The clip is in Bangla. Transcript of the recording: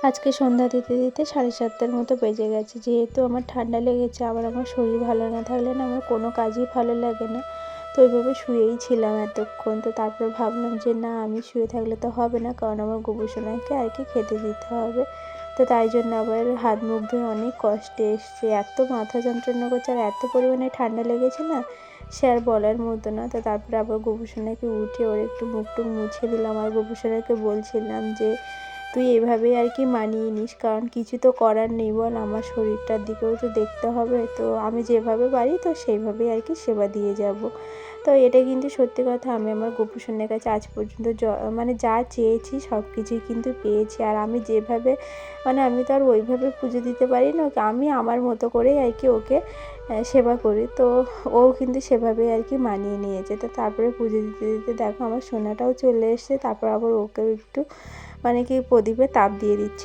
আজকে সন্ধ্যা দিতে দিতে 7:30টার মতো বেজে গেছে। যেহেতু আমার ঠান্ডা লেগেছে, আবার আমার শরীর ভালো না থাকলে না আমার কোনো কাজই ভালো লাগে না। তো ওইভাবে শুয়েই ছিলাম এতক্ষণ। তো তারপর ভাবলাম যে না, আমি শুয়ে থাকলে তো হবে না, কারণ আমার গোপুসোনাকে আর কি খেতে দিতে হবে। তো তাই জন্য আবার হাত মুখ ধুয়ে অনেক কষ্টে এসছি। এত মাথা যন্ত্রণা করছে আর এত পরিমাণে ঠান্ডা লেগেছে না, সে আর বলার মতো না। তো তারপরে আবার গোপুসোনাকে উঠে ওর একটু মুখ টুখ মুছে দিলাম, আর গোপুসোনাকে বলছিলাম যে তুই এভাবেই আর কি মানিয়ে নিস, কারণ কিছু তো করার নেই বল, আমার শরীরটার দিকেও তো দেখতে হবে। তো আমি যেভাবে পারি তো সেইভাবেই আর কি সেবা দিয়ে যাব। তো এটা কিন্তু সত্যি কথা, আমি আমার গোপুসোনার কাছে আজ পর্যন্ত মানে যা চেয়েছি সব কিছুই কিন্তু পেয়েছি। আর আমি যেভাবে মানে আমি তো আর ওইভাবে পুজো দিতে পারি না ওকে, আমি আমার মতো করেই আর কি ওকে সেবা করি। তো ও কিন্তু সেভাবেই আর কি মানিয়ে নিয়েছে। তো তারপরে পুজো দিতে দিতে দেখো আমার সোনাটাও চলে এসেছে। তারপর আবার ওকেও একটু মানে কি প্রদীপে তাপ দিয়ে দিচ্ছি।